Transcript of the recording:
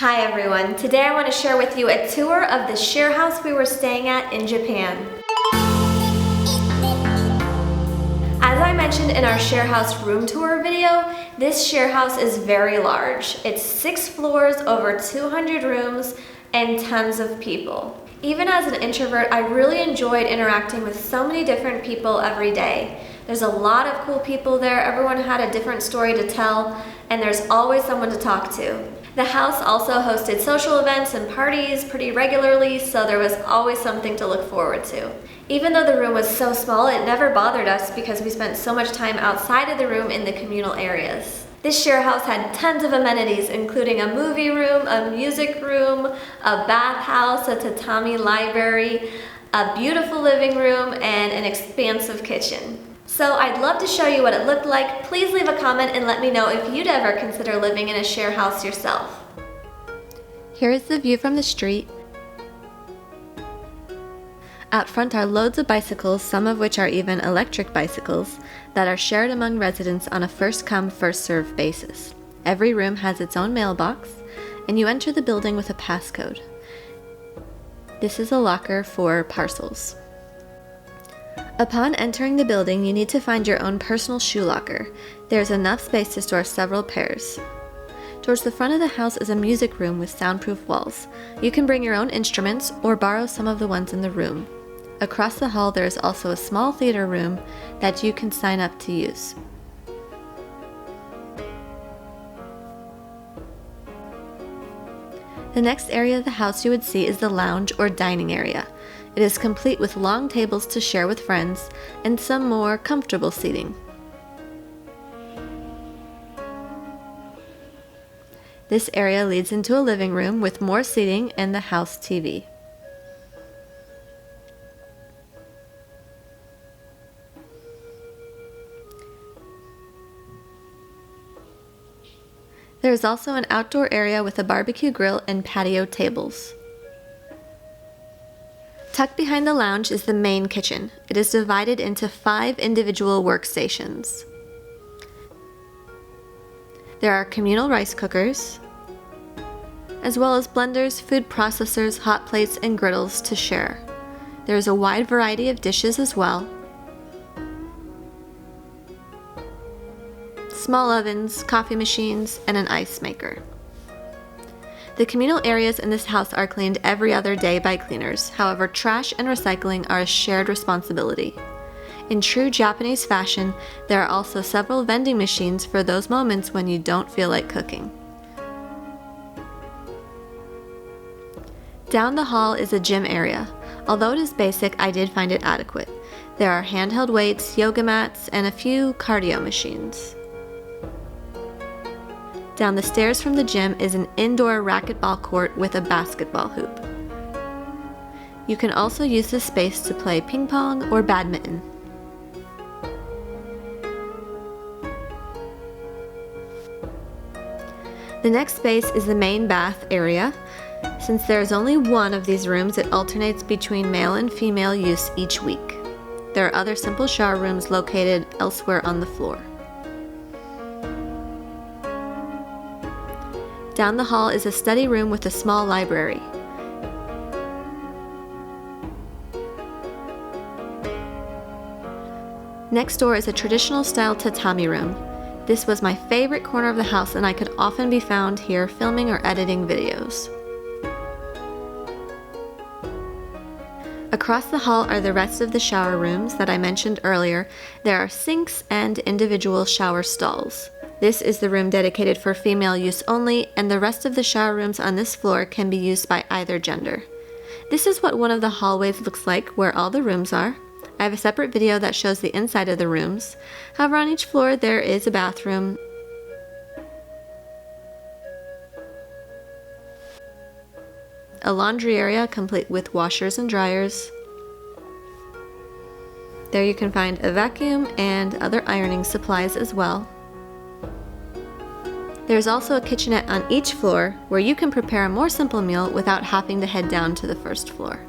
Hi everyone, today I want to share with you a tour of the share house we were staying at in Japan. As I mentioned in our share house room tour video, this share house is very large. It's 6 floors, over 200 rooms, and tons of people. Even as an introvert, I really enjoyed interacting with so many different people every day. There's a lot of cool people there, everyone had a different story to tell, and there's always someone to talk to. The house also hosted social events and parties pretty regularly, so there was always something to look forward to. Even though the room was so small, it never bothered us because we spent so much time outside of the room in the communal areas. This share house had tons of amenities, including a movie room, a music room, a bathhouse, a tatami library, a beautiful living room, and an expansive kitchen. So I'd love to show you what it looked like. Please leave a comment and let me know if you'd ever consider living in a share house yourself. Here is the view from the street. Out front are loads of bicycles, some of which are even electric bicycles, that are shared among residents on a first-come, first-served basis. Every room has its own mailbox, and you enter the building with a passcode. This is a locker for parcels. Upon entering the building, you need to find your own personal shoe locker. There's enough space to store several pairs. Towards the front of the house is a music room with soundproof walls. You can bring your own instruments or borrow some of the ones in the room. Across the hall there is also a small theater room that you can sign up to use. The next area of the house you would see is the lounge or dining area. It is complete with long tables to share with friends and some more comfortable seating. This area leads into a living room with more seating and the house TV. There is also an outdoor area with a barbecue grill and patio tables. Tucked behind the lounge is the main kitchen. It is divided into 5 individual workstations. There are communal rice cookers, as well as blenders, food processors, hot plates, and griddles to share. There is a wide variety of dishes as well. Small ovens, coffee machines, and an ice maker. The communal areas in this house are cleaned every other day by cleaners. However, trash and recycling are a shared responsibility. In true Japanese fashion, there are also several vending machines for those moments when you don't feel like cooking. Down the hall is a gym area. Although it is basic, I did find it adequate. There are handheld weights, yoga mats, and a few cardio machines. Down the stairs from the gym is an indoor racquetball court with a basketball hoop. You can also use this space to play ping pong or badminton. The next space is the main bath area. Since there is only one of these rooms, it alternates between male and female use each week. There are other simple shower rooms located elsewhere on the floor. Down the hall is a study room with a small library. Next door is a traditional style tatami room. This was my favorite corner of the house and I could often be found here filming or editing videos. Across the hall are the rest of the shower rooms that I mentioned earlier. There are sinks and individual shower stalls. This is the room dedicated for female use only, and the rest of the shower rooms on this floor can be used by either gender. This is what one of the hallways looks like where all the rooms are. I have a separate video that shows the inside of the rooms. However, on each floor there is a bathroom, a laundry area complete with washers and dryers. There you can find a vacuum and other ironing supplies as well. There's also a kitchenette on each floor where you can prepare a more simple meal without having to head down to the first floor.